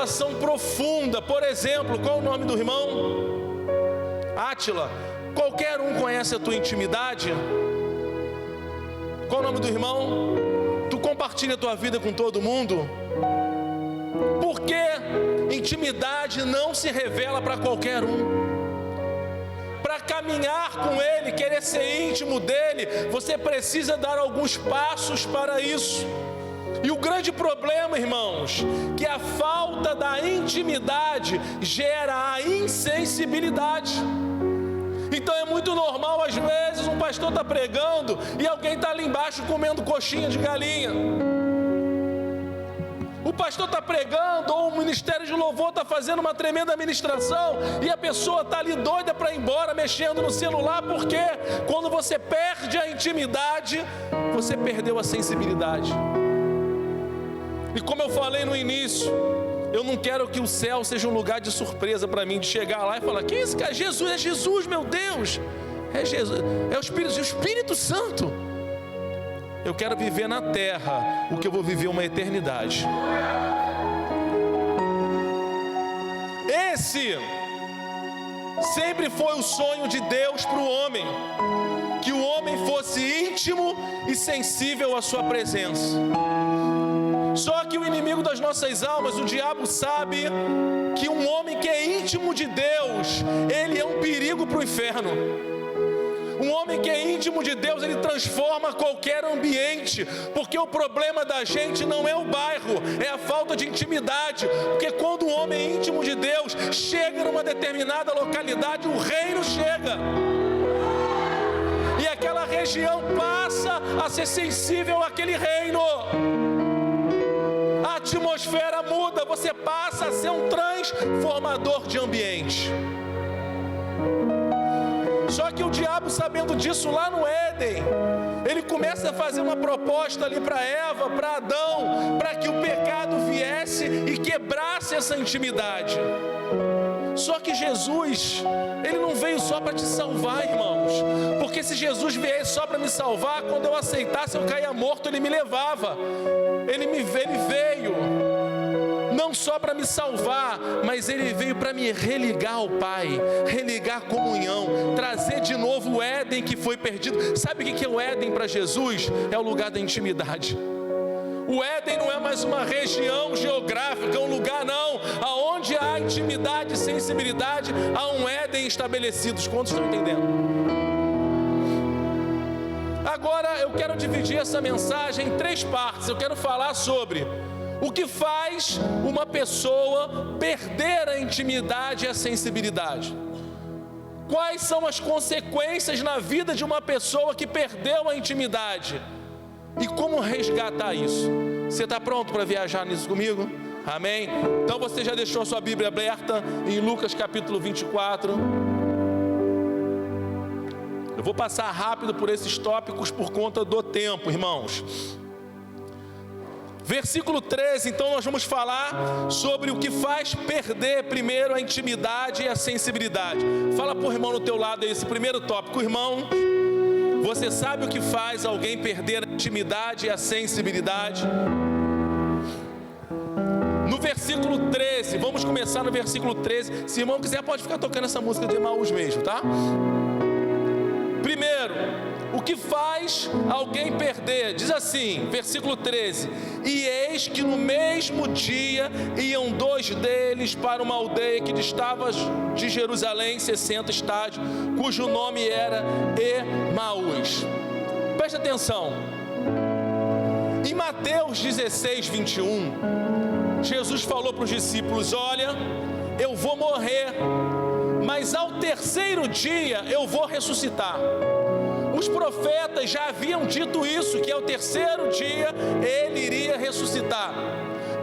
relação profunda. Por exemplo, qual o nome do irmão? Átila. Qualquer um conhece a tua intimidade? Qual o nome do irmão? Tu compartilha a tua vida com todo mundo? Porque intimidade não se revela para qualquer um. Para caminhar com Ele, querer ser íntimo dEle, você precisa dar alguns passos para isso. E o grande problema, irmãos, que a falta da intimidade gera a insensibilidade. Então é muito normal, às vezes, um pastor está pregando e alguém está ali embaixo comendo coxinha de galinha. O pastor está pregando, ou o ministério de louvor está fazendo uma tremenda ministração, e a pessoa está ali doida para ir embora, mexendo no celular, porque quando você perde a intimidade, você perdeu a sensibilidade. E como eu falei no início, eu não quero que o céu seja um lugar de surpresa para mim, de chegar lá e falar: quem é esse cara? Jesus, é Jesus, meu Deus, é Jesus, é o Espírito Santo. Eu quero viver na terra o que eu vou viver uma eternidade. Esse sempre foi o sonho de Deus para o homem, que o homem fosse íntimo e sensível à sua presença. Só que o inimigo das nossas almas, o diabo, sabe que um homem que é íntimo de Deus, ele é um perigo para o inferno. Um homem que é íntimo de Deus, ele transforma qualquer ambiente, porque o problema da gente não é o bairro, é a falta de intimidade. Porque quando um homem é íntimo de Deus chega numa determinada localidade, o reino chega, e aquela região passa a ser sensível àquele reino. A atmosfera muda, você passa a ser um transformador de ambiente. Só que o diabo, sabendo disso lá no Éden, ele começa a fazer uma proposta ali para Eva, para Adão, para que o pecado viesse e quebrasse essa intimidade. Só que Jesus, ele não veio só para te salvar, irmãos, porque se Jesus viesse só para me salvar, quando eu aceitasse eu caía morto, ele me levava. Ele veio não só para me salvar, mas ele veio para me religar ao Pai, religar a comunhão, trazer de novo o Éden que foi perdido. Sabe o que é o Éden para Jesus? É o lugar da intimidade. O Éden não é mais uma região geográfica, um lugar não, aonde há intimidade e sensibilidade, há um Éden estabelecido. Quantos estão entendendo? Agora eu quero dividir essa mensagem em 3 partes. Eu quero falar sobre o que faz uma pessoa perder a intimidade e a sensibilidade. Quais são as consequências na vida de uma pessoa que perdeu a intimidade? E como resgatar isso? Você está pronto para viajar nisso comigo? Amém? Então você já deixou a sua Bíblia aberta em Lucas capítulo 24. Eu vou passar rápido por esses tópicos por conta do tempo, irmãos. Versículo 13, então nós vamos falar sobre o que faz perder primeiro a intimidade e a sensibilidade. Fala para o irmão no teu lado aí, esse primeiro tópico. Irmão, você sabe o que faz alguém perder a intimidade e a sensibilidade? No versículo 13, vamos começar no versículo 13. Se o irmão quiser pode ficar tocando essa música de Emaús mesmo, tá? Primeiro, o que faz alguém perder? Diz assim, versículo 13: e eis que no mesmo dia iam 2 deles para uma aldeia que distava de Jerusalém 60 estádios, cujo nome era Emaús. Presta atenção. Em Mateus 16, 21, Jesus falou para os discípulos: olha, eu vou morrer, mas ao 3º dia eu vou ressuscitar. Os profetas já haviam dito isso, que ao 3º dia ele iria ressuscitar.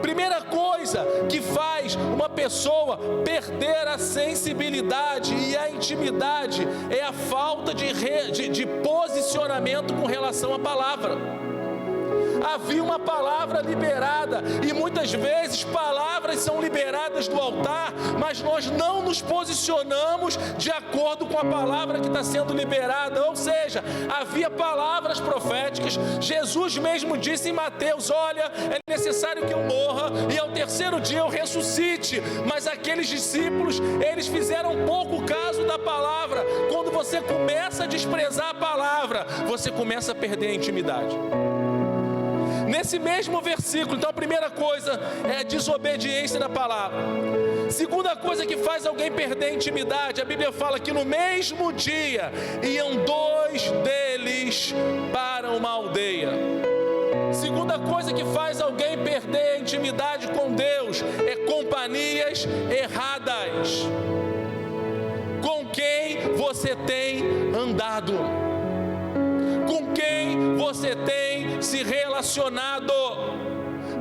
Primeira coisa que faz uma pessoa perder a sensibilidade e a intimidade é a falta de posicionamento com relação à palavra. havia uma palavra liberada, e muitas vezes palavras são liberadas do altar, mas nós não nos posicionamos de acordo com a palavra que está sendo liberada. Ou seja, havia palavras proféticas. Jesus mesmo disse em Mateus: olha, é necessário que eu morra e ao terceiro dia eu ressuscite. Mas aqueles discípulos, eles fizeram pouco caso da palavra. Quando você começa a desprezar a palavra, você começa a perder a intimidade. Nesse mesmo versículo, então a primeira coisa é a desobediência da palavra. Segunda coisa que faz alguém perder a intimidade, a Bíblia fala que no mesmo dia iam 2 deles para uma aldeia. Segunda coisa que faz alguém perder a intimidade com Deus é companhias erradas. Com quem você tem andado? Com quem você tem se relacionado?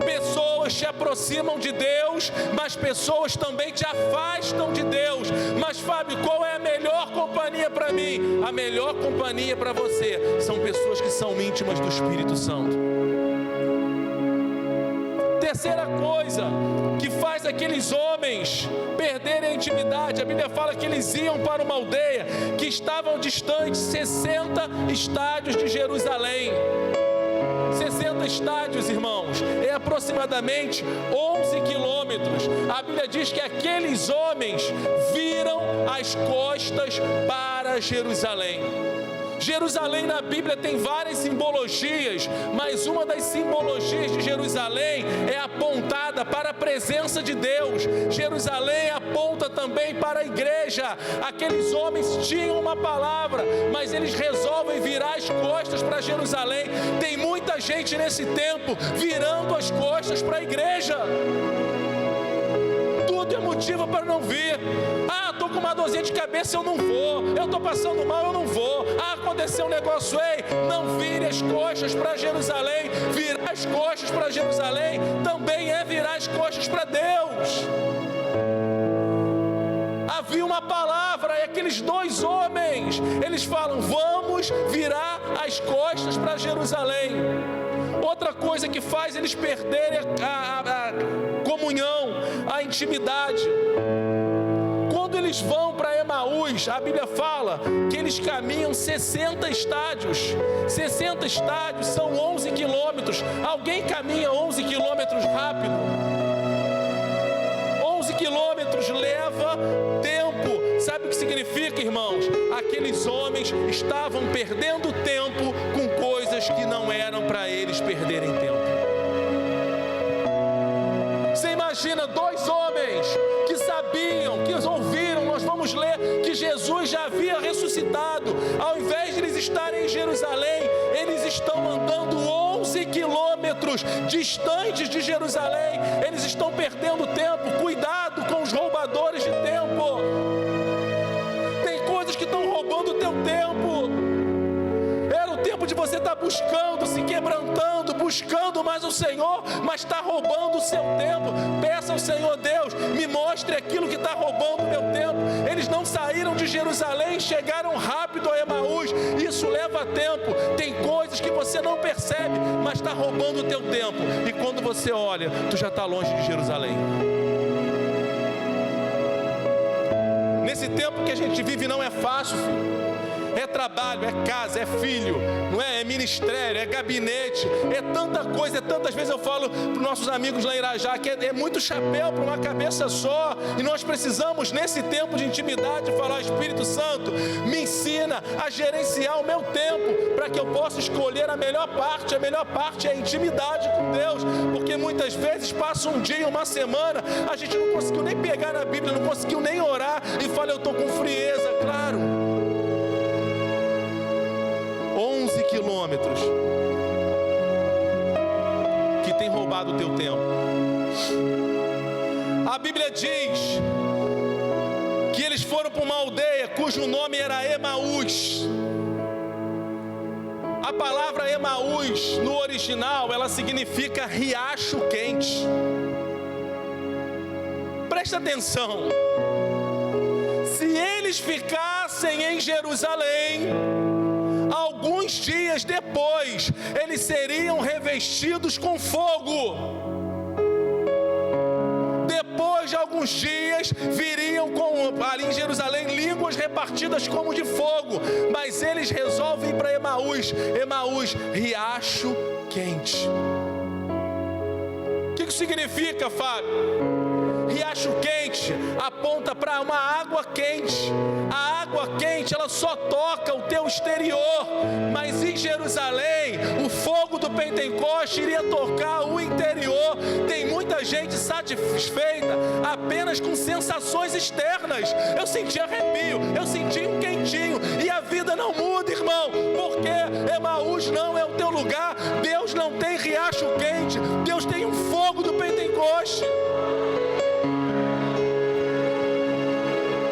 Pessoas te aproximam de Deus, mas pessoas também te afastam de Deus. Mas Fábio, qual é a melhor companhia para mim? A melhor companhia para você são pessoas que são íntimas do Espírito Santo. Terceira coisa que faz aqueles homens perderem a intimidade, a Bíblia fala que eles iam para uma aldeia que estavam distantes 60 estádios de Jerusalém. 60 estádios, irmãos, é aproximadamente 11 quilômetros. A Bíblia diz que aqueles homens viram as costas para Jerusalém. Jerusalém na Bíblia tem várias simbologias, mas uma das simbologias de Jerusalém é apontada para a presença de Deus. Jerusalém aponta também para a igreja. Aqueles homens tinham uma palavra, mas eles resolvem virar as costas para Jerusalém. Tem muita gente nesse tempo virando as costas para a igreja. Tudo é motivo para não vir. Ah, estou com uma dorzinha de cabeça, eu não vou. Eu estou passando mal, eu não vou. Ah, aconteceu um negócio, ei, não vire as costas para Jerusalém. Virar as costas para Jerusalém também é virar as costas para Deus. Havia uma palavra, e aqueles 2 homens, eles falam: vamos virar as costas para Jerusalém. Outra coisa que faz eles perderem a comunhão, a intimidade. Quando eles vão para Emaús, a Bíblia fala que eles caminham 60 estádios. 60 estádios são 11 quilômetros. Alguém caminha 11 quilômetros rápido? 11 quilômetros leva tempo. Sabe o que significa, irmãos? Aqueles homens estavam perdendo tempo com coisas que não eram para eles perderem tempo. Você imagina 2 homens que sabiam, que ouviram, nós vamos ler que Jesus já havia ressuscitado. Ao invés de eles estarem em Jerusalém, eles estão andando 11 quilômetros distantes de Jerusalém. Eles estão perdendo tempo. Cuidado com os roubadores de tempo. Tem coisas que estão roubando o teu tempo. Era o tempo de você estar buscando, se quebrantando, buscando mais o Senhor, mas está roubando o seu tempo. Peça ao Senhor: Deus, me mostre aquilo que está roubando o meu tempo. Eles não saíram de Jerusalém, chegaram rápido a Emaús. Isso leva tempo. Tem coisas que você não percebe, mas está roubando o teu tempo. E quando você olha, tu já está longe de Jerusalém. Nesse tempo que a gente vive não é fácil, filho. É trabalho, é casa, é filho, não é? É ministério, é gabinete, é tanta coisa, é tantas vezes eu falo para os nossos amigos lá em Irajá que é muito chapéu para uma cabeça só, e nós precisamos nesse tempo de intimidade falar: Espírito Santo, me ensina a gerenciar o meu tempo, para que eu possa escolher a melhor parte é a intimidade com Deus, porque muitas vezes passa um dia, uma semana, a gente não conseguiu nem pegar na Bíblia, não conseguiu nem orar, e fala: eu estou com frieza. Claro, 11 quilômetros que tem roubado o teu tempo. A Bíblia diz que eles foram para uma aldeia cujo nome era Emaús. A palavra Emaús no original, ela significa riacho quente. Presta atenção. Se eles ficassem em Jerusalém, alguns alguns dias depois, eles seriam revestidos com fogo. Depois de alguns dias, viriam ali em Jerusalém línguas repartidas como de fogo. Mas eles resolvem ir para Emaús. Emaús, riacho quente. O que isso significa, Fábio? Riacho quente aponta para uma água quente. A água quente, ela só toca o teu exterior, mas em Jerusalém, o fogo do Pentecoste iria tocar o interior. Tem muita gente satisfeita apenas com sensações externas. Eu senti arrepio, eu senti um quentinho, e a vida não muda, irmão, porque Emaús não é o teu lugar. Deus não tem riacho quente, Deus tem um fogo do Pentecoste.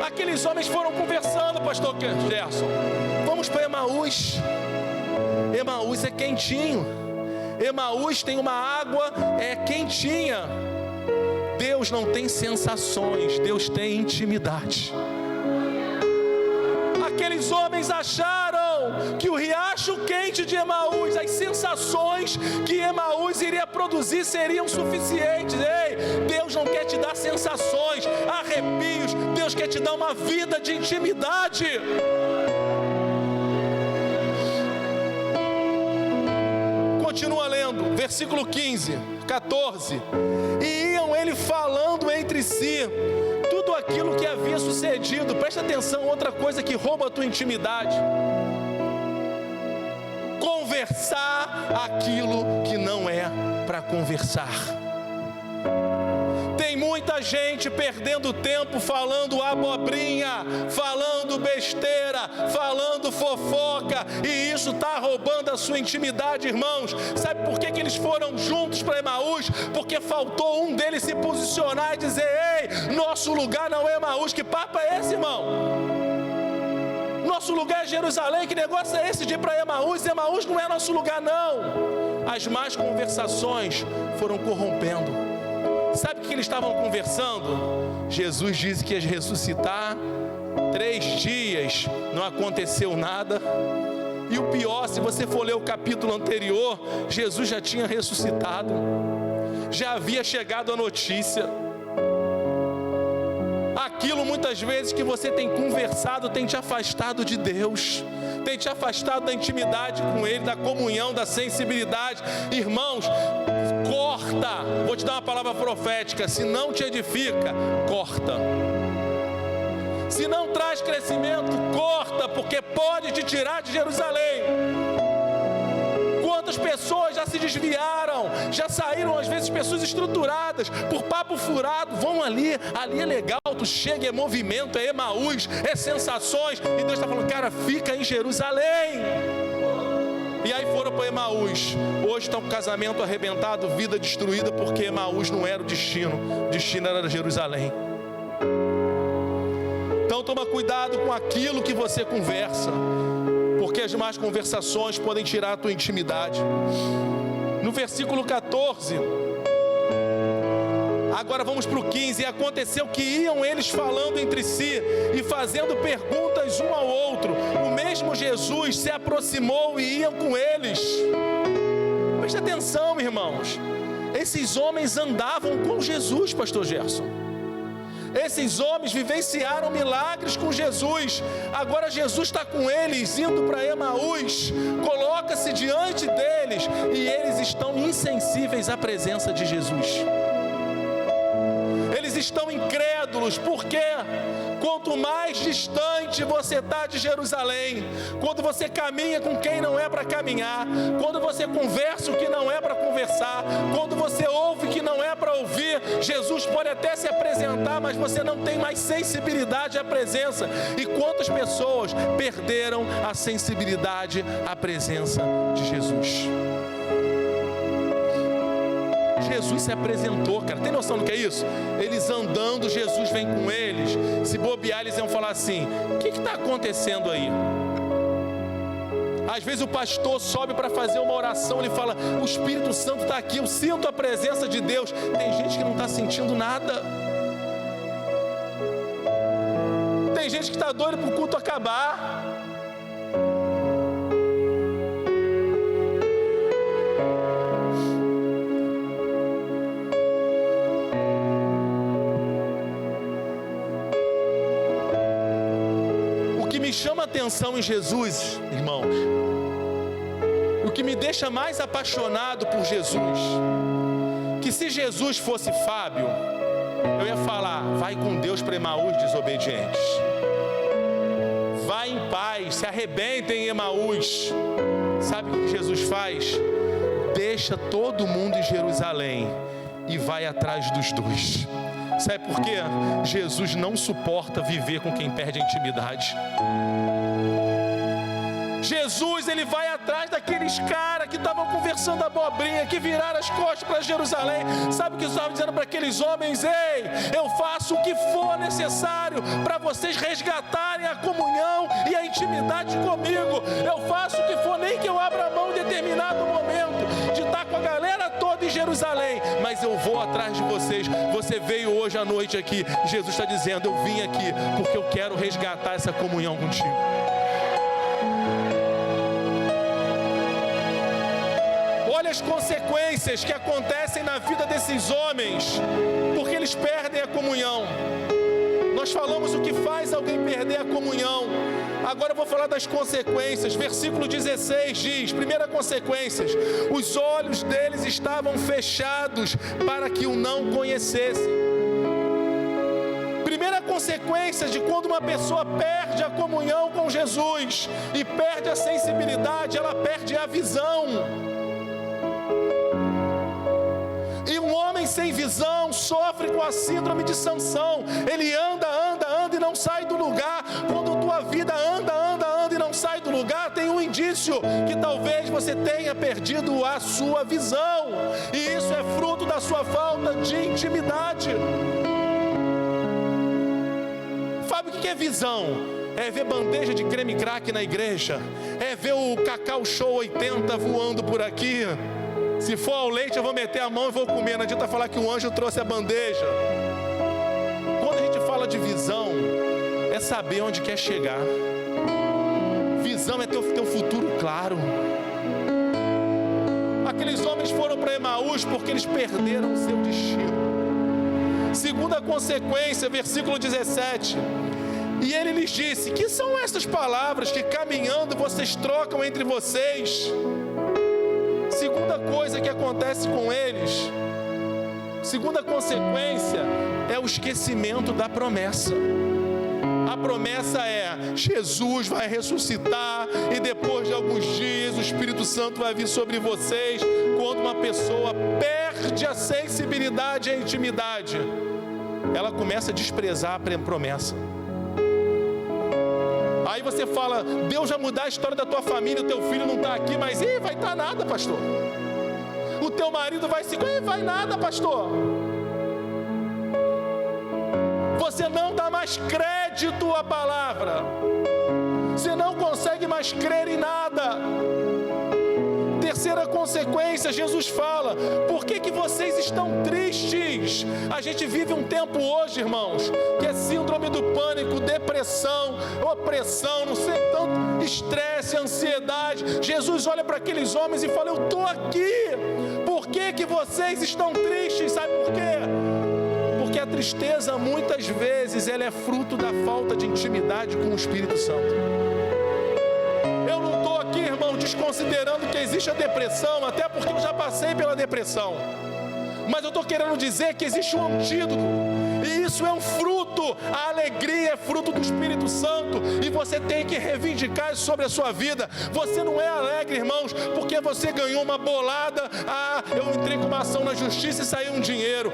Aqueles homens foram conversando, pastor Gerson. Vamos para Emaús. Emaús é quentinho. Emaús tem uma água quentinha. Deus não tem sensações, Deus tem intimidade. Aqueles homens acharam que o riacho quente de Emaús, as sensações que Emaús iria produzir seriam suficientes. Ei, Deus não quer te dar sensações, arrepios. Deus quer te dar uma vida de intimidade. Continua lendo, versículo 15, 14. E iam ele falando entre si tudo aquilo que havia sucedido. Presta atenção, outra coisa que rouba a tua intimidade: conversar aquilo que não é para conversar. Tem muita gente perdendo tempo falando abobrinha, falando besteira, falando fofoca, e isso está roubando a sua intimidade, irmãos. Sabe por que eles foram juntos para Emaús? Porque faltou um deles se posicionar e dizer: ei, nosso lugar não é Emaús. Que papo é esse, irmão? Nosso lugar é Jerusalém. Que negócio é esse de ir para Emaús? Emaús não é nosso lugar, não. As más conversações foram corrompendo. Sabe o que eles estavam conversando? Jesus disse que ia ressuscitar. 3 dias não aconteceu nada. E o pior, se você for ler o capítulo anterior, Jesus já tinha ressuscitado, já havia chegado a notícia. Aquilo muitas vezes que você tem conversado tem te afastado de Deus, tem te afastado da intimidade com Ele, da comunhão, da sensibilidade. Irmãos, corta. Vou te dar uma palavra profética: se não te edifica, corta. Se não traz crescimento, corta, porque pode te tirar de Jerusalém. Quantas pessoas já se desviaram, já saíram, às vezes pessoas estruturadas, por papo furado, vão ali é legal, tu chega, é movimento, é Emaús, é sensações, e Deus está falando: cara, fica em Jerusalém. E aí foram para Emaús. Hoje estão com casamento arrebentado, vida destruída, porque Emaús não era o destino era Jerusalém. Então toma cuidado com aquilo que você conversa, porque as más conversações podem tirar a tua intimidade. No versículo 14, agora vamos para o 15. E aconteceu que iam eles falando entre si e fazendo perguntas um ao outro. O mesmo Jesus se aproximou e iam com eles. Preste atenção, irmãos. Esses homens andavam com Jesus, pastor Gerson. Esses homens vivenciaram milagres com Jesus. Agora Jesus está com eles, indo para Emaús. Coloca-se diante deles e eles estão insensíveis à presença de Jesus. Eles estão incrédulos, porque quanto mais distante você está de Jerusalém, quando você caminha com quem não é para caminhar, quando você conversa o que não é para conversar, quando você ouve o que não é para ouvir, Jesus pode até se apresentar, mas você não tem mais sensibilidade à presença. E quantas pessoas perderam a sensibilidade à presença de Jesus? Jesus se apresentou, cara. Tem noção do que é isso? Eles andando, Jesus vem com eles. Se bobear, eles iam falar assim: o que está acontecendo aí? Às vezes o pastor sobe para fazer uma oração, ele fala: o Espírito Santo está aqui, eu sinto a presença de Deus. Tem gente que não está sentindo nada. Tem gente que está doido para o culto acabar. chama a atenção em Jesus, irmãos, o que me deixa mais apaixonado por Jesus, que se Jesus fosse Fábio, eu ia falar, vai com Deus para Emaús, desobedientes. Vai em paz, se arrebentem em Emaús. Sabe o que Jesus faz? Deixa todo mundo em Jerusalém e vai atrás dos dois. Sabe por quê? Jesus não suporta viver com quem perde a intimidade. Jesus, ele vai atrás daqueles caras que estavam conversando abobrinha, que viraram as costas para Jerusalém. Sabe o que eu estava dizendo para aqueles homens? Ei, eu faço o que for necessário para vocês resgatarem a comunhão e a intimidade comigo. Eu faço o que for, nem que eu abra a mão em determinado momento de estar com a galera toda em Jerusalém, mas eu vou atrás de vocês. Você veio hoje à noite aqui, Jesus está dizendo, eu vim aqui porque eu quero resgatar essa comunhão contigo. Olha as consequências que acontecem na vida desses homens, porque eles perdem a comunhão. Nós falamos o que faz alguém perder a comunhão. Agora eu vou falar das consequências. Versículo 16 diz, primeira consequência, os olhos deles estavam fechados para que o não conhecessem. Primeira consequência de quando uma pessoa perde a comunhão com Jesus e perde a sensibilidade, ela perde a visão. E um homem sem visão sofre com a síndrome de Sansão. Ele anda e não sai do lugar. Quando tua vida anda e não sai do lugar, tem um indício que talvez você tenha perdido a sua visão. E isso é fruto da sua falta de intimidade. Sabe o que é visão? É ver bandeja de creme crack na igreja. É ver o Cacau Show 80 voando por aqui. Se for ao leite eu vou meter a mão e vou comer. Não adianta falar que o anjo trouxe a bandeja. Quando a gente fala de visão, é saber onde quer chegar. Visão é ter um futuro claro. Aqueles homens foram para Emaús porque eles perderam o seu destino. Segunda consequência, versículo 17. E ele lhes disse, que são estas palavras que caminhando vocês trocam entre vocês? Segunda coisa que acontece com eles, segunda consequência, é o esquecimento da promessa. A promessa é, Jesus vai ressuscitar e depois de alguns dias o Espírito Santo vai vir sobre vocês. Quando uma pessoa perde a sensibilidade e a intimidade, ela começa a desprezar a promessa. Aí você fala, Deus vai mudar a história da tua família, o teu filho não está aqui, mas vai estar nada, pastor. O teu marido vai se... vai nada, pastor. Você não dá mais crédito à palavra. Você não consegue mais crer em nada. Terceira consequência, Jesus fala, por que vocês estão tristes? A gente vive um tempo hoje, irmãos, que é síndrome do pânico, depressão, opressão, não sei, tanto estresse, ansiedade. Jesus olha para aqueles homens e fala, eu estou aqui. Por que vocês estão tristes? Sabe por quê? Porque a tristeza, muitas vezes, ela é fruto da falta de intimidade com o Espírito Santo. Eu não estou aqui, irmão, desconsiderando que existe a depressão, até porque eu já passei pela depressão. Mas eu estou querendo dizer que existe um antídoto. E isso é um fruto, a alegria é fruto do Espírito Santo. E você tem que reivindicar isso sobre a sua vida. Você não é alegre, irmãos, porque você ganhou uma bolada. Eu entrei com uma ação na justiça e saiu um dinheiro.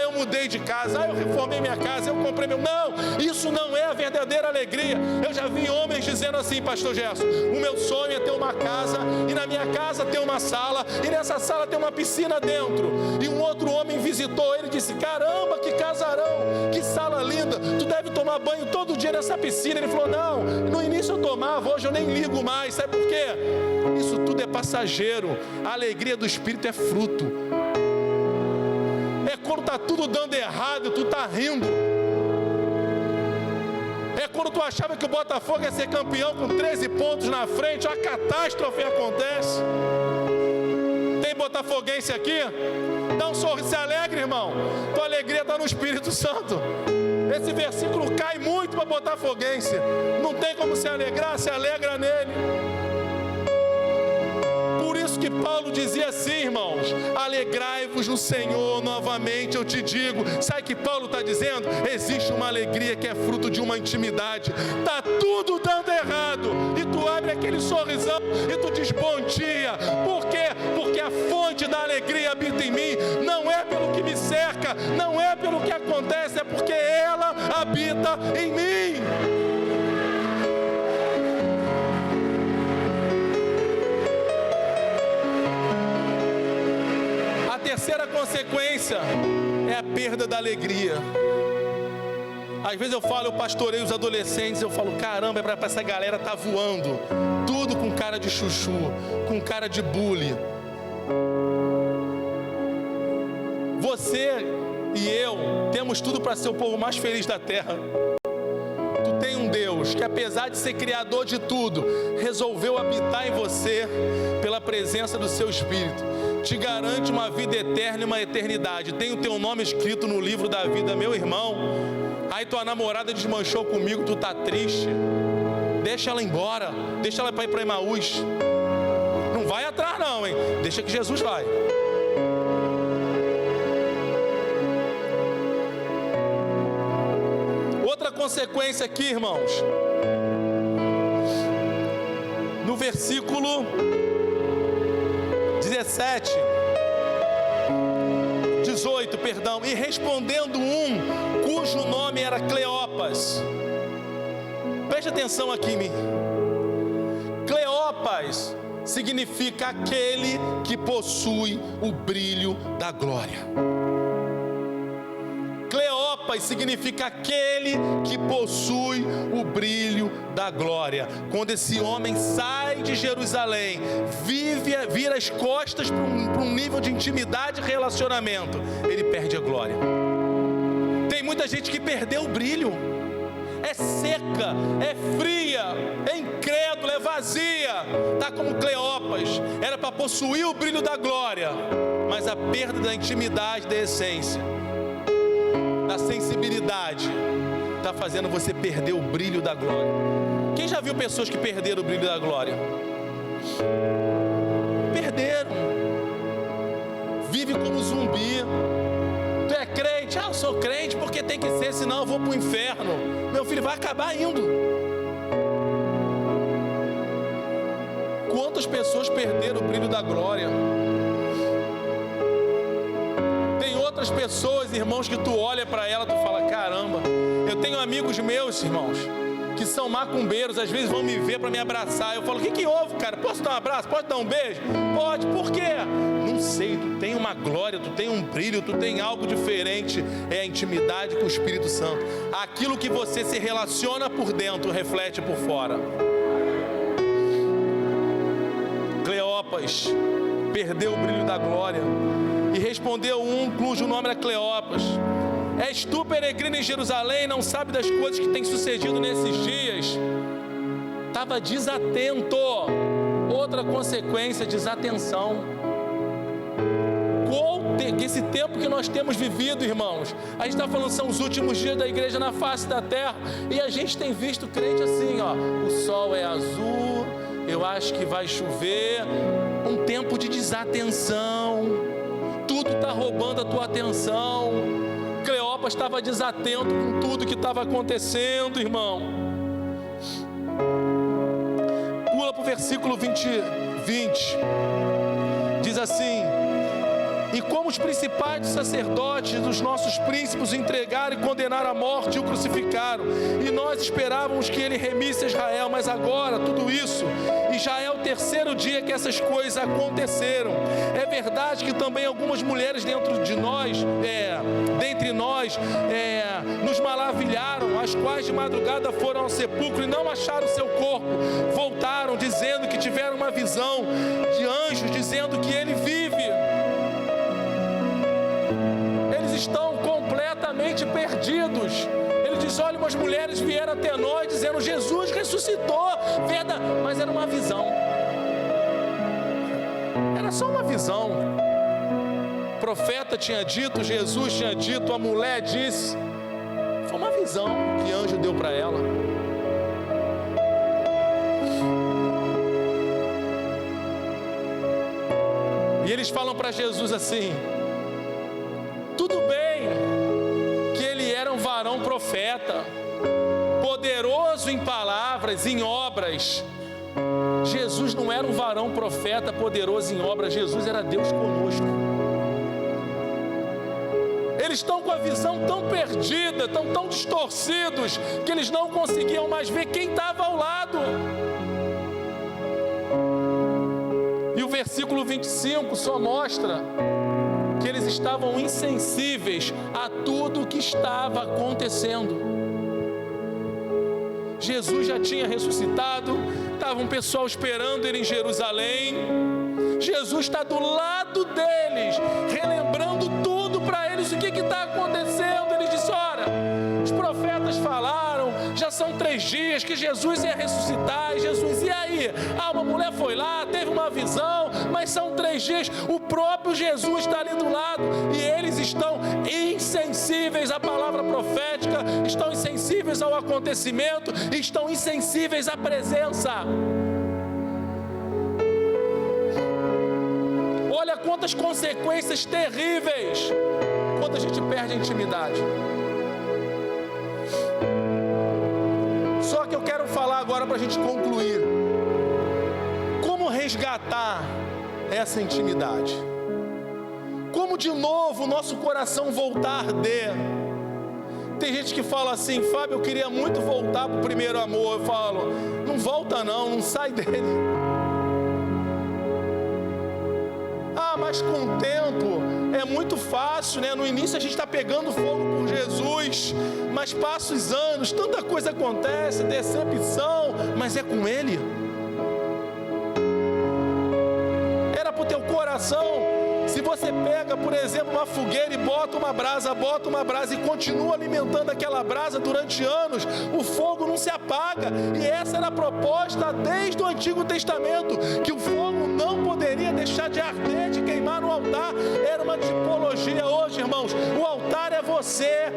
Eu mudei de casa, eu reformei minha casa, eu comprei meu... Não, isso não é a verdadeira alegria. Eu já vi homens dizendo assim, pastor Gerson, o meu sonho é ter uma casa, e na minha casa tem uma sala, e nessa sala tem uma piscina dentro. E um outro homem visitou ele e disse, caramba, que casarão, que sala linda, tu deve tomar banho todo dia nessa piscina. Ele falou, não, no início eu tomava, hoje eu nem ligo mais. Sabe por quê? Isso tudo é passageiro. A alegria do Espírito é fruto. É quando está tudo dando errado, tu está rindo. É quando tu achava que o Botafogo ia ser campeão com 13 pontos na frente, a catástrofe acontece. Tem botafoguense aqui? Dá um sorriso, se alegre, irmão. Tua alegria está no Espírito Santo. Esse versículo cai muito para botafoguense. Não tem como se alegrar, se alegra nele. Por isso que Paulo dizia assim, irmãos: alegrai-vos no Senhor, novamente eu te digo. Sabe o que Paulo está dizendo? Existe uma alegria que é fruto de uma intimidade. Está tudo dando errado, e tu abre aquele sorrisão e tu diz bom dia. Por quê? Porque a fonte da alegria habita em mim. Não é pelo que me cerca, não é pelo que acontece, é porque ela habita em mim. A terceira consequência é a perda da alegria. Às vezes eu pastoreio os adolescentes, eu falo, caramba, é para essa galera tá voando, tudo com cara de chuchu, com cara de bully. Você e eu temos tudo para ser o povo mais feliz da terra. Tu tem um Deus que, apesar de ser criador de tudo, resolveu habitar em você pela presença do seu Espírito. Te garante uma vida eterna e uma eternidade. Tem o teu nome escrito no livro da vida, meu irmão. Aí tua namorada desmanchou comigo, tu tá triste. Deixa ela embora, deixa ela ir para Emaús. Não vai atrás não, hein? Deixa que Jesus vai. Outra consequência aqui, irmãos, no versículo 18, perdão, e respondendo um cujo nome era Cleopas. Preste atenção aqui em mim. Cleopas significa aquele que possui o brilho da glória. Cleopas significa aquele que possui o brilho da glória. Quando esse homem sai de Jerusalém, vira as costas para um nível de intimidade e relacionamento, ele perde a glória. Tem muita gente que perdeu o brilho. É seca, é fria, é incrédula, é vazia. Está como Cleopas. Era para possuir o brilho da glória, mas a perda da intimidade, da essência, da sensibilidade, está fazendo você perder o brilho da glória. Quem já viu pessoas que perderam o brilho da glória? Perderam. Vive como zumbi. Tu é crente? Eu sou crente porque tem que ser, senão eu vou para o inferno. Meu filho, vai acabar indo. Quantas pessoas perderam o brilho da glória? Tem outras pessoas, irmãos, que tu olha para ela, tu fala, caramba. Eu tenho amigos meus, irmãos, que são macumbeiros, às vezes vão me ver para me abraçar. Eu falo, o que houve, cara? Posso dar um abraço? Pode dar um beijo? Pode, por quê? Não sei, tu tem uma glória, tu tem um brilho, tu tem algo diferente. É a intimidade com o Espírito Santo. Aquilo que você se relaciona por dentro, reflete por fora. Cleopas perdeu o brilho da glória. E respondeu um cujo nome era Cleopas: és tu peregrino em Jerusalém, não sabe das coisas que têm sucedido nesses dias? Estava desatento. Outra consequência, desatenção. Esse tempo que nós temos vivido, irmãos, a gente está falando, são os últimos dias da igreja na face da terra, e a gente tem visto crente assim, ó, o sol é azul, eu acho que vai chover. Um tempo de desatenção. Tudo está roubando a tua atenção. Cleopas estava desatento com tudo que estava acontecendo, irmão. Pula para o versículo 20. Diz assim: e como os principais dos sacerdotes dos nossos príncipes o entregaram e condenaram à morte e o crucificaram, e nós esperávamos que ele remisse Israel, mas agora tudo isso, e já é o terceiro dia que essas coisas aconteceram. É verdade que também algumas mulheres dentre nós nos maravilharam, as quais de madrugada foram ao sepulcro e não acharam seu corpo, voltaram dizendo que tiveram uma visão de anjos dizendo que ele vive. Estão completamente perdidos. Ele diz, olha, umas mulheres vieram até nós dizendo, Jesus ressuscitou, verdade, mas era uma visão. Era só uma visão. O profeta tinha dito, Jesus tinha dito, a mulher disse, foi uma visão. visão que anjo deu para ela. E eles falam para Jesus assim: tudo bem que ele era um varão profeta, poderoso em palavras, em obras. Jesus não era um varão profeta poderoso em obras, Jesus era Deus conosco. Eles estão com a visão tão perdida, tão distorcidos, que eles não conseguiam mais ver quem estava ao lado. E o versículo 25 só mostra que eles estavam insensíveis a tudo o que estava acontecendo. Jesus já tinha ressuscitado, estava um pessoal esperando ele em Jerusalém. Jesus está do lado deles, relembrando tudo para eles, o que está acontecendo. Ele disse: olha, os profetas falaram, já são 3 dias que Jesus ia ressuscitar. E Jesus, e aí? Uma mulher foi lá, teve uma visão, mas são 3 dias. O próprio Jesus está ali do lado, e eles estão insensíveis à palavra profética, estão insensíveis ao acontecimento, estão insensíveis à presença. Olha quantas consequências terríveis quando a gente perde a intimidade. Só que eu quero falar agora para a gente concluir. Como resgatar essa intimidade? Como de novo o nosso coração voltar a arder? Tem gente que fala assim: Fábio, eu queria muito voltar para o primeiro amor. Eu falo: não volta não sai dele. Mas com o tempo é muito fácil, né? No início a gente está pegando fogo por Jesus, mas passa os anos, tanta coisa acontece, decepção, mas é com Ele. Era para o teu coração. Se você pega, por exemplo, uma fogueira e bota uma brasa e continua alimentando aquela brasa durante anos, o fogo não se apaga. E essa era a proposta desde o Antigo Testamento, que o fogo não poderia deixar de arder, de queimar no altar. Era uma tipologia. Hoje, irmãos, o altar é você.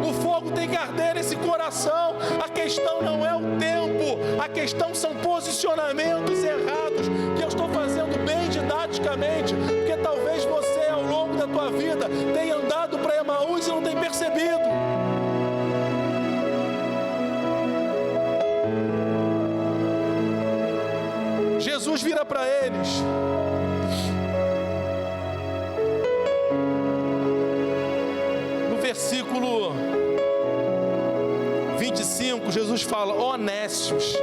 O fogo tem que arder nesse coração. A questão não é o tempo, a questão são posicionamentos errados, que eu estou fazendo bem didaticamente, porque talvez você, ao longo da tua vida, tenha andado para Emaús e não tenha percebido. Jesus vira para eles. No versículo 25, Jesus fala: ó nécios,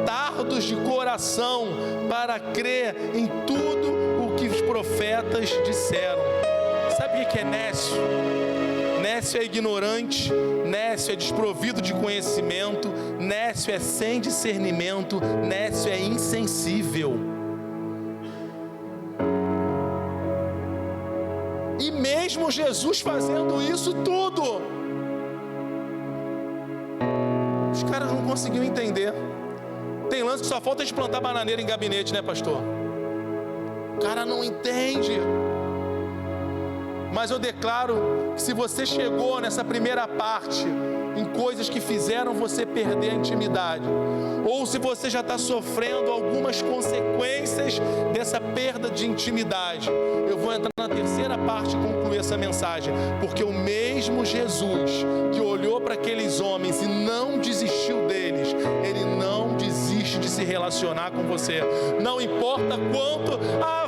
tardos de coração para crer em tudo o que os profetas disseram. Sabe o que é nécio? Nécio é ignorante, nécio é desprovido de conhecimento, nécio é sem discernimento, nécio é insensível. E mesmo Jesus fazendo isso tudo, os caras não conseguiam entender. Tem lance que só falta de plantar bananeira em gabinete, né, pastor? O cara não entende. Mas eu declaro que se você chegou nessa primeira parte em coisas que fizeram você perder a intimidade, ou se você já está sofrendo algumas consequências dessa perda de intimidade, eu vou entrar na terceira parte e concluir essa mensagem, porque o mesmo Jesus que olhou para aqueles homens e não desistiu deles, Ele não desiste de se relacionar com você. Não importa quanto,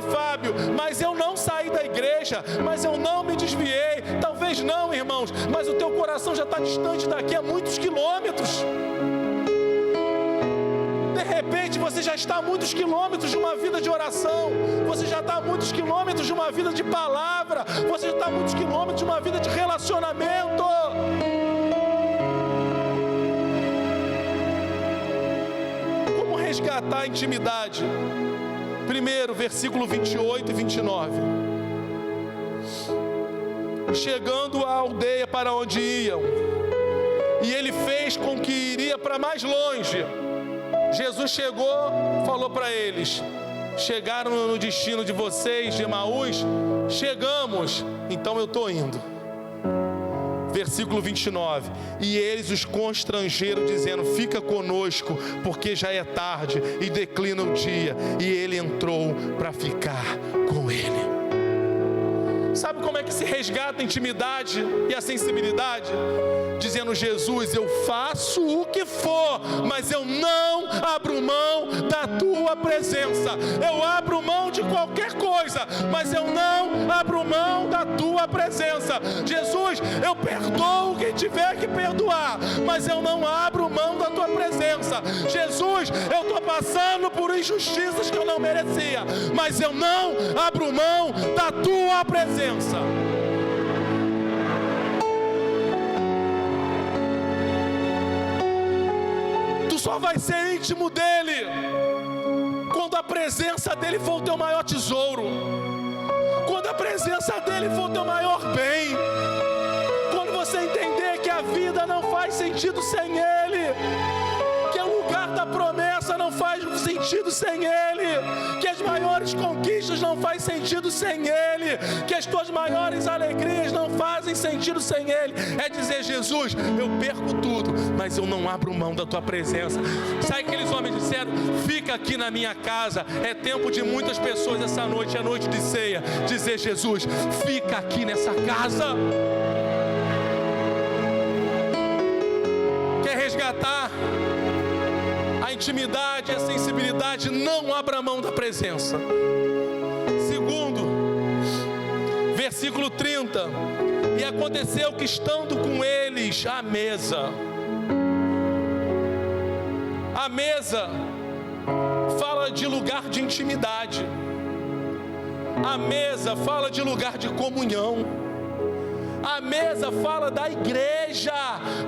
Fábio, mas eu não saí da igreja, mas eu não me desviei. Talvez não, irmãos, mas o teu coração já está distante daqui a muitos quilômetros. De repente você já está a muitos quilômetros de uma vida de oração, você já está a muitos quilômetros de uma vida de palavra, você já está a muitos quilômetros de uma vida de relacionamento. Como resgatar a intimidade? Primeiro, versículo 28 e 29. Chegando à aldeia para onde iam, e ele fez com que iria para mais longe. Jesus chegou, falou para eles: chegaram no destino de vocês, de Emaús? Chegamos, então eu estou indo. Versículo 29, e eles os constrangeram, dizendo: fica conosco, porque já é tarde e declina o dia. E ele entrou para ficar com ele. Sabe como é que se resgata a intimidade e a sensibilidade? Dizendo: Jesus, eu faço o que for, mas eu não abro mão da tua presença. Eu abro mão de qualquer coisa, mas eu não abro mão da tua presença. Jesus, eu perdoo quem tiver que perdoar, mas eu não abro mão da tua presença. Jesus, eu estou passando por injustiças que eu não merecia, mas eu não abro mão da tua presença. Tu só vai ser íntimo dele quando a presença dele for o teu maior tesouro, quando a presença dele for o teu maior bem, quando você entender que a vida não faz sentido sem ele, que o lugar da promessa não faz sentido sem ele, que as maiores conquistas não fazem sentido sem ele, que as tuas maiores alegrias não fazem sentido sem ele. É dizer: Jesus, eu perco tudo, mas eu não abro mão da tua presença. Sabe aqueles homens disseram: fica aqui na minha casa. É tempo de muitas pessoas essa noite, é noite de ceia, dizer: Jesus, fica aqui nessa casa. Quer resgatar a intimidade e a sensibilidade? Não abra mão da presença. Segundo, versículo 30, e aconteceu que, estando com eles à mesa, a mesa fala de lugar de intimidade, a mesa fala de lugar de comunhão, a mesa fala da igreja.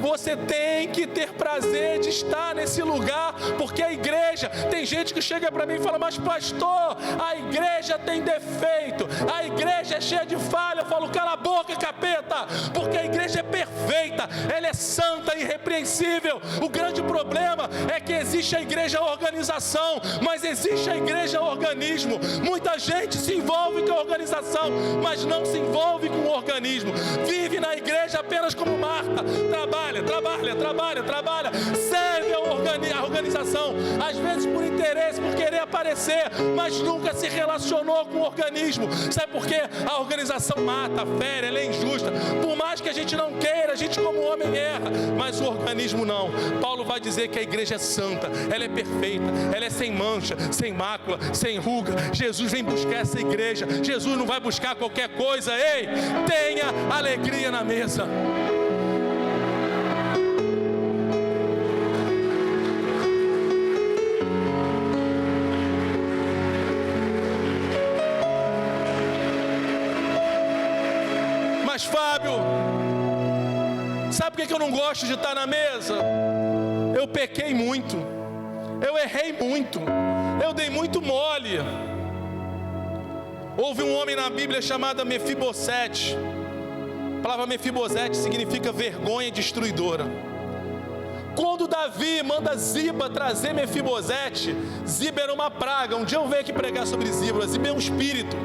Você tem que ter prazer de estar nesse lugar, porque a igreja, tem gente que chega para mim e fala: mas pastor, a igreja tem defeito, a igreja é cheia de falha. Eu falo: cala a boca, capeta, porque a igreja é perfeita, ela é santa, irrepreensível. O grande problema é que existe a igreja organização, mas existe a igreja organismo. Muita gente se envolve com a organização, mas não se envolve com o organismo. Vive na igreja apenas como Marta, trabalha, serve a organização, às vezes por interesse, por querer aparecer, mas nunca se relacionou com o organismo. Sabe por quê? A organização mata, fere, ela é injusta. Por mais que a gente não queira, a gente como homem erra, mas o organismo não. Paulo vai dizer que a igreja é santa, ela é perfeita, ela é sem mancha, sem mácula, sem ruga. Jesus vem buscar essa igreja. Jesus não vai buscar qualquer coisa. Ei, tenha alegria na mesa. Mas Fábio, sabe por que eu não gosto de estar na mesa? Eu pequei muito, eu errei muito, eu dei muito mole. Houve um homem na Bíblia chamado Mefibosete. A palavra Mefibosete significa vergonha destruidora. Quando Davi manda Ziba trazer Mefibosete, Ziba era uma praga. Um dia eu venho aqui pregar sobre Ziba. Ziba é um espírito.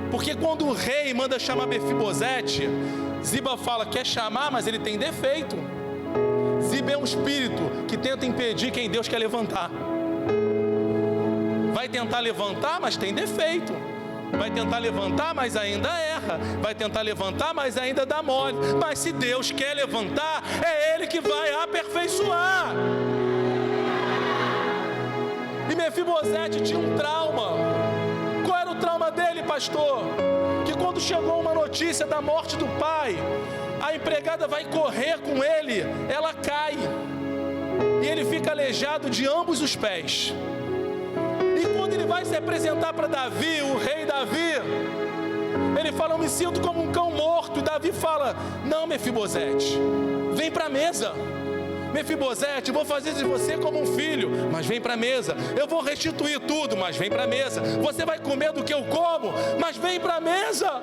Porque quando o rei manda chamar Mefibosete, Ziba fala: quer chamar, mas ele tem defeito. Ziba é um espírito que tenta impedir quem Deus quer levantar. Vai tentar levantar, mas tem defeito. Vai tentar levantar, mas ainda erra. Vai tentar levantar, mas ainda dá mole. Mas se Deus quer levantar, é Ele que vai aperfeiçoar. E Mefibosete tinha um trauma. Qual era o trauma dele, pastor? Que quando chegou uma notícia da morte do pai, a empregada vai correr com ele, ela cai, e ele fica aleijado de ambos os pés. E quando ele vai se apresentar para Davi, o rei Davi, ele fala: eu me sinto como um cão morto. E Davi fala: não, Mefibosete, vem para a mesa. Mefibosete, vou fazer de você como um filho, mas vem para a mesa. Eu vou restituir tudo, mas vem para a mesa. Você vai comer do que eu como, mas vem para a mesa.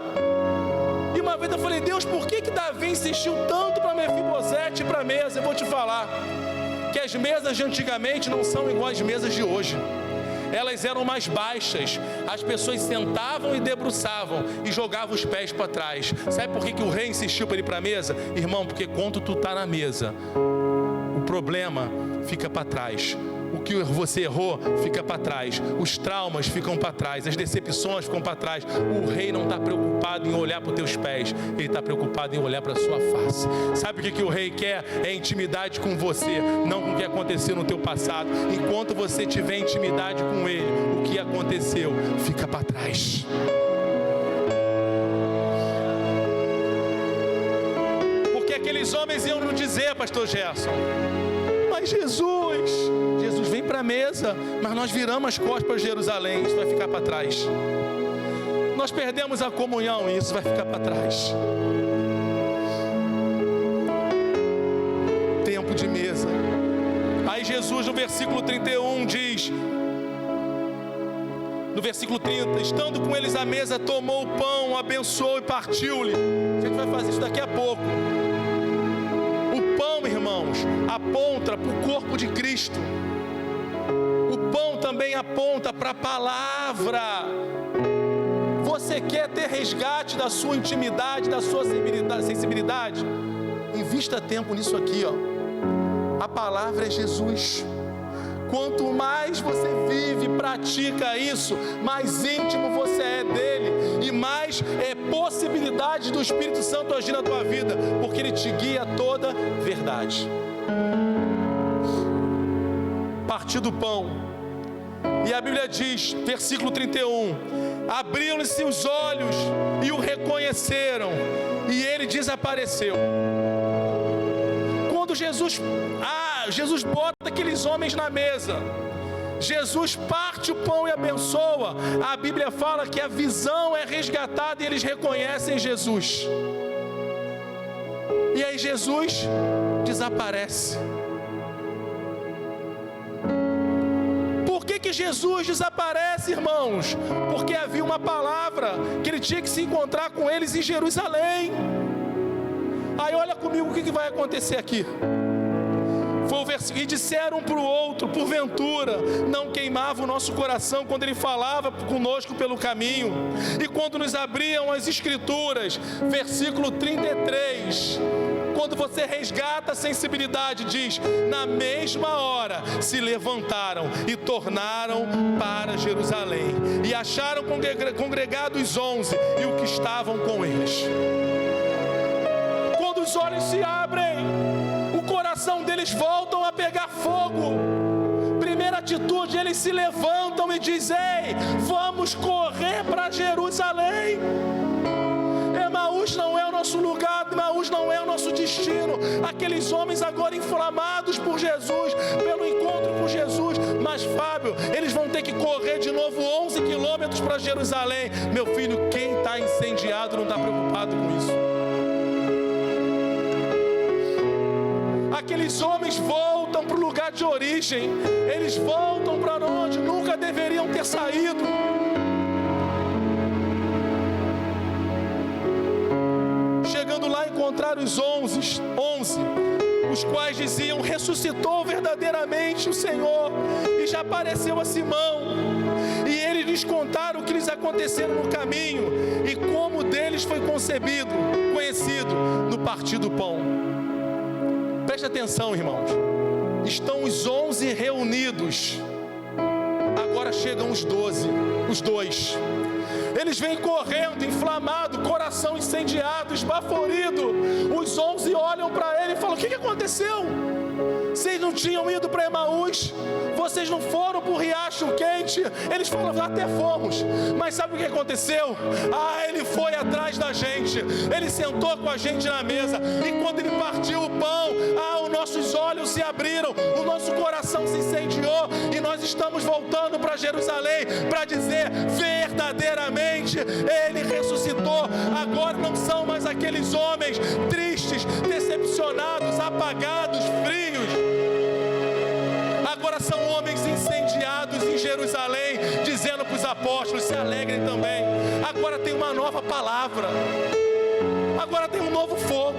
E uma vez eu falei: Deus, por que Davi insistiu tanto para Mefibosete ir para a mesa? Eu vou te falar que as mesas de antigamente não são iguais às mesas de hoje. elas eram mais baixas. As pessoas sentavam e debruçavam e jogavam os pés para trás. Sabe por que o rei insistiu para ir para a mesa? Irmão, porque quando tu está na mesa, o problema fica para trás. O que você errou fica para trás. Os traumas ficam para trás. As decepções ficam para trás. O rei não está preocupado em olhar para os teus pés. Ele está preocupado em olhar para a sua face. Sabe o que o rei quer? É intimidade com você, não com o que aconteceu no teu passado. Enquanto você tiver intimidade com ele, o que aconteceu fica para trás. Porque aqueles homens iam nos dizer, pastor Gerson, mas Jesus vem para a mesa, mas nós viramos as costas para Jerusalém, isso vai ficar para trás. Nós perdemos a comunhão, isso vai ficar para trás. Tempo de mesa. Aí Jesus no versículo 31 diz, no versículo 30, estando com eles à mesa, tomou o pão, abençoou e partiu-lhe. A gente vai fazer isso daqui a pouco. O pão, irmãos, aponta para o corpo de Cristo. O pão também aponta para a palavra. Você quer ter resgate da sua intimidade, da sua sensibilidade? Invista tempo nisso aqui, ó. A palavra é Jesus. Quanto mais você vive e pratica isso, mais íntimo você é dele e mais possibilidade do Espírito Santo agir na tua vida, porque ele te guia a toda verdade. Partir do pão. E a Bíblia diz, versículo 31, abriram-lhe os olhos e o reconheceram, e ele desapareceu. Quando Jesus bota aqueles homens na mesa, Jesus parte o pão e abençoa, a Bíblia fala que a visão é resgatada e eles reconhecem Jesus. E aí Jesus desaparece. Por que Jesus desaparece, irmãos? Porque havia uma palavra que ele tinha que se encontrar com eles em Jerusalém. Aí olha comigo o que vai acontecer aqui. Foi o versículo, e disseram um para o outro, porventura, não queimava o nosso coração quando ele falava conosco pelo caminho, e quando nos abriam as escrituras, versículo 33, quando você resgata a sensibilidade, diz, na mesma hora se levantaram e tornaram para Jerusalém, e acharam congregados os 11 e o que estavam com eles. Quando os olhos se abrem, o coração deles voltam a pegar fogo. Primeira atitude, eles se levantam e dizem, ei, vamos correr para Jerusalém. Emaús não é o nosso lugar, Emaús não é o nosso destino. Aqueles homens agora inflamados por Jesus, pelo encontro com Jesus. Mas Fábio, eles vão ter que correr de novo 11 quilômetros para Jerusalém. Meu filho, quem está incendiado não está preocupado com isso. Aqueles homens voltam para o lugar de origem. Eles voltam para onde nunca deveriam ter saído. Chegando lá, encontraram os 11, os quais diziam, ressuscitou verdadeiramente o Senhor, e já apareceu a Simão. E eles lhes contaram o que lhes aconteceram no caminho, e como deles foi conhecido no partir do pão. Preste atenção, irmãos. Estão os 11 reunidos. Agora chegam os 2. Eles vêm correndo, inflamado, coração incendiado, esbaforido. Os 11 olham para ele e falam, o que aconteceu? Vocês não tinham ido para Emaús? Vocês não foram para o Riacho Quente? Eles falam, até fomos. Mas sabe o que aconteceu? Ele foi atrás da gente. Ele sentou com a gente na mesa. E quando ele partiu o pão, os nossos olhos se abriram, o nosso coração se incendiou. E nós estamos voltando para Jerusalém para dizer, verdadeiramente, ele ressuscitou. Agora não são mais aqueles homens tristes, decepcionados, apagados, frios. Agora são homens incendiados em Jerusalém, dizendo para os apóstolos, se alegrem também. Agora tem uma nova palavra. Agora tem um novo fogo.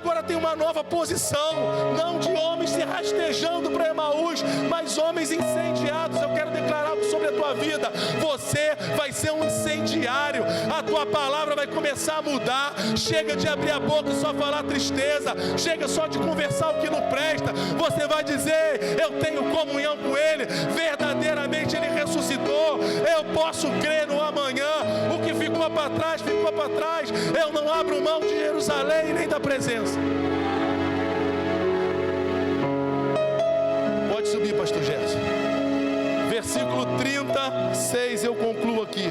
agora tem uma nova posição, não de homens se rastejando para Emaús, mas homens incendiados. Eu quero declarar algo sobre a tua vida: você vai ser um incendiário, a tua palavra vai começar a mudar. Chega de abrir a boca e só falar tristeza, chega só de conversar o que não presta. Você vai dizer: eu tenho comunhão com Ele, verdadeiramente Ele ressuscitou, eu posso crer no amanhã. O que ficou para trás, ficou para trás. Eu não abro mão de Jerusalém nem da presença. Pode subir, pastor Gerson. Versículo 36, eu concluo aqui.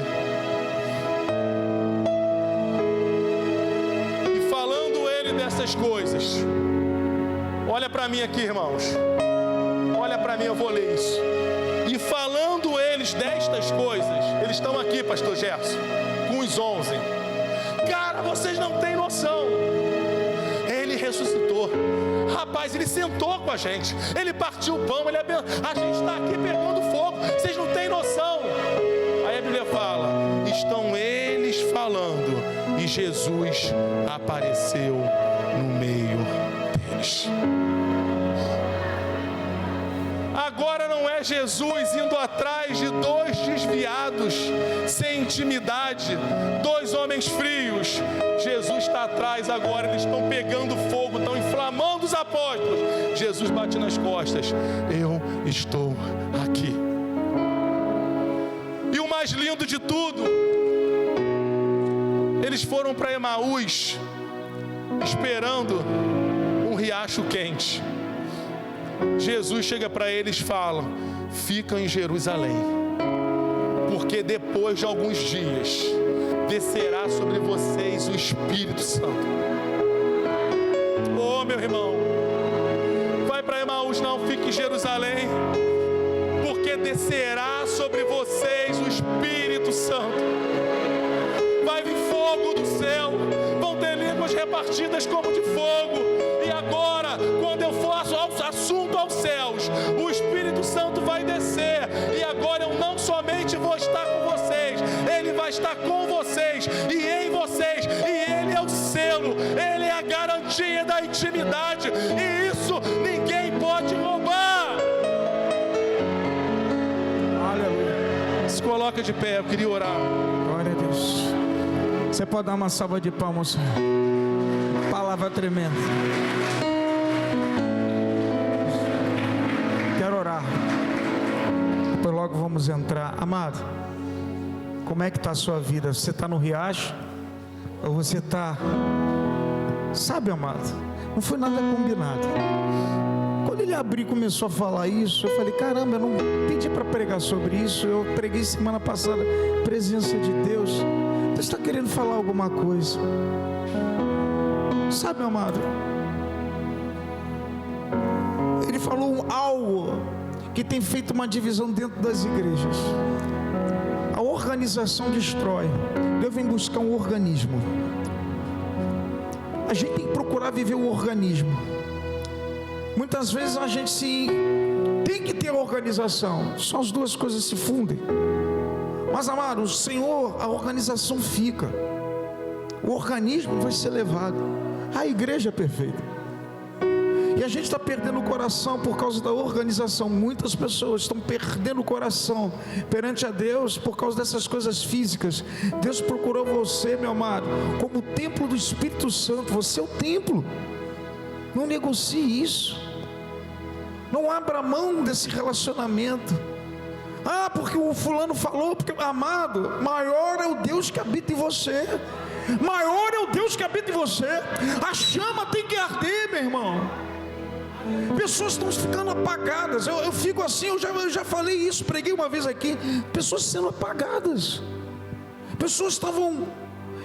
E falando ele dessas coisas, olha para mim aqui, irmãos. Olha para mim, eu vou ler isso. E falando eles destas coisas, eles estão aqui, pastor Gerson, com os 11. Cara, vocês não têm noção. Ele ressuscitou. Rapaz, ele sentou com a gente. Ele partiu o pão. A gente está aqui pegando fogo. Vocês não têm noção. Aí a Bíblia fala: estão eles falando, e Jesus apareceu no meio deles. Agora não é Jesus indo atrás de dois desviados, sem intimidade, dois homens frios. Jesus está atrás agora, eles estão pegando fogo, estão inflamando os apóstolos. Jesus bate nas costas: eu estou aqui. E o mais lindo de tudo, eles foram para Emaús, esperando um riacho quente. Jesus chega para eles e fala: ficam em Jerusalém, porque depois de alguns dias descerá sobre vocês o Espírito Santo. Oh, meu irmão, vai para Emaús não, fique em Jerusalém, porque descerá sobre vocês o Espírito Santo. Vai vir fogo do céu, vão ter línguas repartidas como de fogo. E agora, quando eu for assunto aos céus, o Espírito Santo vai descer. E agora eu não somente vou estar com vocês, Ele vai estar com vocês e em vocês. E Ele é o selo, Ele é a garantia da intimidade. E isso ninguém pode roubar. Aleluia. Se coloca de pé, eu queria orar. Glória a Deus. Você pode dar uma salva de palmas. Palavra tremenda. Quero orar. Depois logo vamos entrar. Amado, como é que está a sua vida? Você está no riacho? Ou você está... Sabe, amado, não foi nada combinado. Quando ele abriu e começou a falar isso, eu falei: caramba, eu não pedi para pregar sobre isso. Eu preguei semana passada, presença de Deus. Deus está querendo falar alguma coisa. Sabe, amado, ele falou algo que tem feito uma divisão dentro das igrejas. A organização destrói. Deus vem buscar um organismo. A gente tem que procurar viver o organismo. Muitas vezes a gente tem que ter organização. Só as duas coisas se fundem. Mas, amado, o Senhor, a organização fica. O organismo vai ser levado. A igreja é perfeita. E a gente está perdendo o coração por causa da organização. Muitas pessoas estão perdendo o coração perante a Deus por causa dessas coisas físicas. Deus procurou você, meu amado, como o templo do Espírito Santo. Você é o templo. Não negocie isso. Não abra mão desse relacionamento. Ah, porque o fulano falou, porque, amado, maior é o Deus que habita em você. Maior é o Deus que habita em você. A chama tem que arder, meu irmão. Pessoas estão ficando apagadas. Eu fico assim, eu já falei isso, preguei uma vez aqui. Pessoas sendo apagadas. Pessoas estavam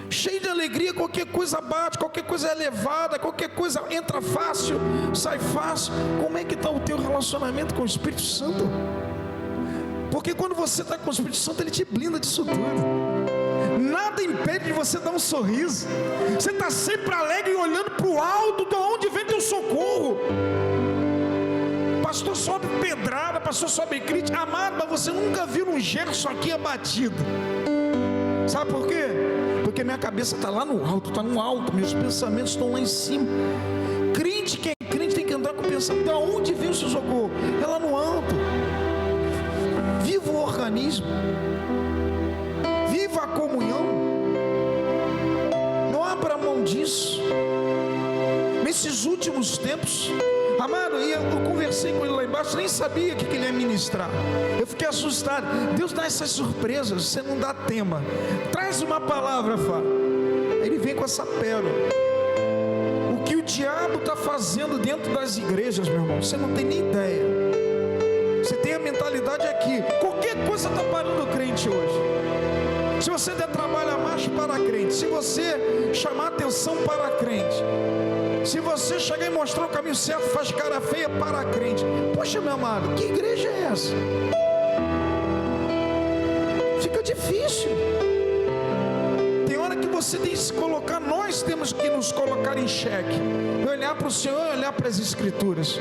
cheias de alegria, qualquer coisa bate, qualquer coisa é elevada, qualquer coisa entra fácil, sai fácil. Como é que está o teu relacionamento com o Espírito Santo? Porque quando você está com o Espírito Santo, Ele te blinda disso tudo. Nada impede de você dar um sorriso. Você está sempre alegre e olhando para o alto, de onde vem teu socorro. Pastor sobe pedrada, pastor sobe crítica. Amado, mas você nunca viu um Gerson aqui abatido. Sabe por quê? Porque porque minha cabeça está lá no alto, meus pensamentos estão lá em cima. Crente, quem é crente tem que andar com o pensamento. De onde vem o seu socorro? É lá no alto. Viva o organismo, viva a comunhão, não abra mão disso. Nesses últimos tempos, amado, eu conversei com ele lá embaixo, nem sabia o que ele ia ministrar. Eu fiquei assustado. Deus dá essas surpresas, você não dá tema. Traz uma palavra, Fá. Aí ele vem com essa pérola. O que o diabo está fazendo dentro das igrejas, meu irmão, você não tem nem ideia. Você tem a mentalidade aqui. Qualquer coisa está parando o crente hoje. Se você der trabalho a mais para a crente, se você chamar atenção para a crente, se você chegar e mostrar o caminho certo, faz cara feia para a crente. Poxa, meu amado, que igreja é essa? Fica difícil. Tem hora que você tem que se colocar, nós temos que nos colocar em xeque, olhar para o Senhor e olhar para as Escrituras.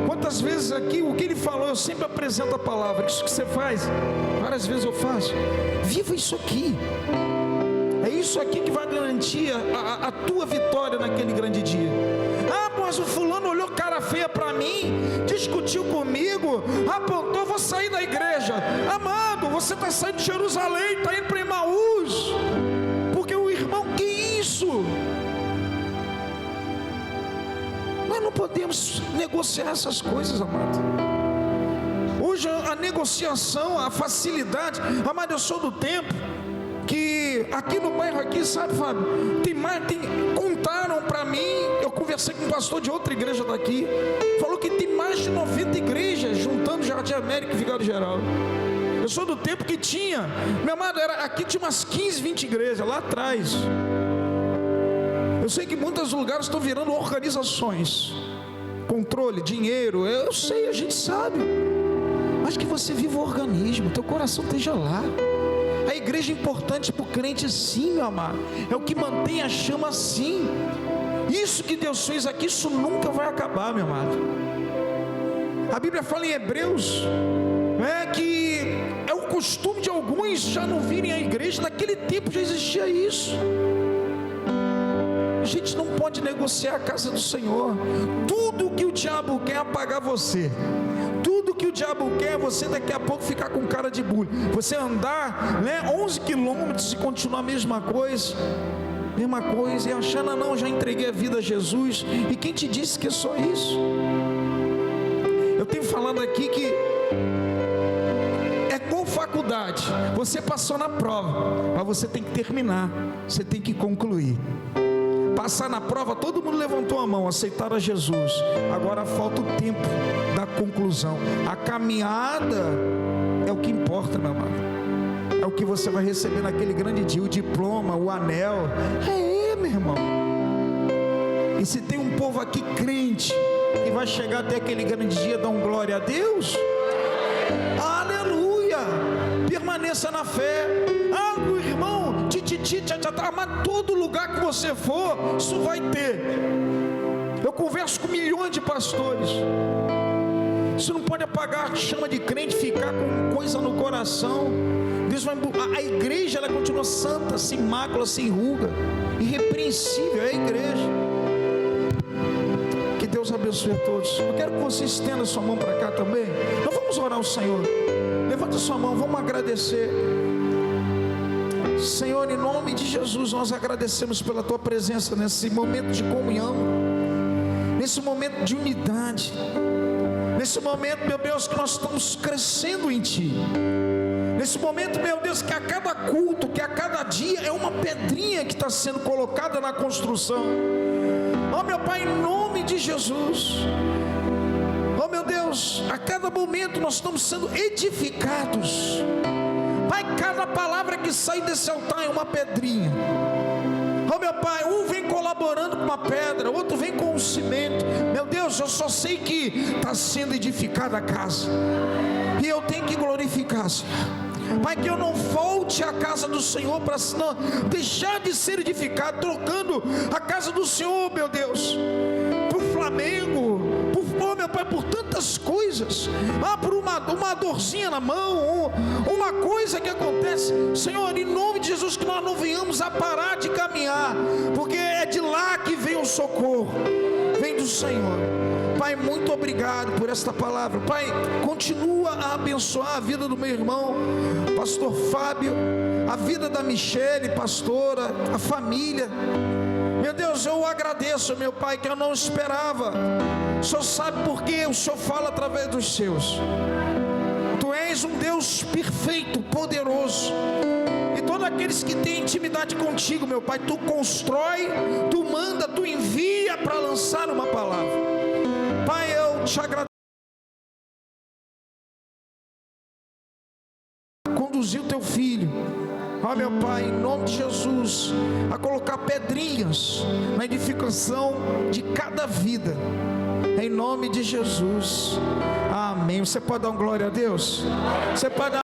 Quantas vezes aqui, o que ele falou, eu sempre apresento a palavra. Isso que você faz, várias vezes eu faço. Viva isso aqui. É isso aqui que vai garantir a tua vitória naquele grande dia. Ah, mas o fulano olhou cara feia para mim, discutiu comigo, apontou, vou sair da igreja. Amado, você está saindo de Jerusalém, está indo para Emaús, porque o irmão, que isso? Nós não podemos negociar essas coisas, amado. Hoje a negociação, a facilidade, amado, eu sou do tempo que aqui no bairro aqui, sabe, Fábio, contaram para mim, eu conversei com um pastor de outra igreja daqui, falou que tem mais de 90 igrejas, juntando Jardim América e Vigário Geral. Eu sou do tempo que tinha, meu amado, aqui tinha umas 15, 20 igrejas, lá atrás. Eu sei que muitos lugares estão virando organizações, controle, dinheiro, eu sei, a gente sabe, mas que você viva o organismo, teu coração esteja lá. A igreja é importante para o crente, sim, meu amado. É o que mantém a chama, sim. Isso que Deus fez aqui, isso nunca vai acabar, meu amado. A Bíblia fala em Hebreus, que é o costume de alguns já não virem à igreja. Naquele tempo já existia isso. A gente não pode negociar a casa do Senhor. Tudo que o diabo quer é apagar você. Tudo que o diabo quer é você daqui a pouco ficar com cara de bullying. Você andar 11 quilômetros e continuar a mesma coisa, e achando, não, já entreguei a vida a Jesus. E quem te disse que é só isso? Eu tenho falado aqui que é com faculdade. Você passou na prova, mas você tem que terminar, você tem que concluir. Passar na prova, todo mundo levantou a mão, aceitaram a Jesus. Agora falta o tempo da conclusão. A caminhada é o que importa, meu amado. É o que você vai receber naquele grande dia, o diploma, o anel. Meu irmão. E se tem um povo aqui crente que vai chegar até aquele grande dia, dá glória a Deus, aleluia. Permaneça na fé. O irmão, mas todo lugar que você for, isso vai ter. Eu converso com milhões de pastores. Isso não pode apagar a chama de crente, ficar com coisa no coração. Deus vai, a igreja, ela continua santa, sem mácula, sem ruga, irrepreensível, é a igreja. Que Deus abençoe a todos. Eu quero que você estenda sua mão para cá também. Nós vamos orar ao Senhor. Levanta sua mão, vamos agradecer. Senhor, em nome de Jesus, nós agradecemos pela Tua presença nesse momento de comunhão, nesse momento de unidade, nesse momento, meu Deus, que nós estamos crescendo em Ti, nesse momento, meu Deus, que a cada culto, que a cada dia é uma pedrinha que está sendo colocada na construção. Meu Pai, em nome de Jesus, meu Deus, a cada momento nós estamos sendo edificados. Pai, cada palavra que sai desse altar é uma pedrinha. Meu Pai, um vem colaborando com uma pedra, outro vem com um cimento. Meu Deus, eu só sei que está sendo edificada a casa, e eu tenho que glorificar, Senhor. Pai, que eu não volte à casa do Senhor para deixar de ser edificado, trocando a casa do Senhor, meu Deus, por Flamengo, meu Pai, por tantas coisas, por uma dorzinha na mão, uma coisa que acontece, Senhor, em nome de Jesus, que nós não venhamos a parar de caminhar, porque é de lá que vem o socorro, vem do Senhor. Pai, muito obrigado por esta palavra. Pai, continua a abençoar a vida do meu irmão, pastor Fábio, a vida da Michele, pastora, a família. Meu Deus, eu agradeço, meu Pai, que eu não esperava. O Senhor sabe por quê? O Senhor fala através dos seus. Tu és um Deus perfeito, poderoso. E todos aqueles que têm intimidade contigo, meu Pai, tu constrói, tu manda, tu envia para lançar uma palavra. Pai, eu te agradeço. Conduzir o teu filho, ó meu Pai, em nome de Jesus, a colocar pedrinhas na edificação de cada vida, em nome de Jesus, amém. Você pode dar uma glória a Deus? Você pode dar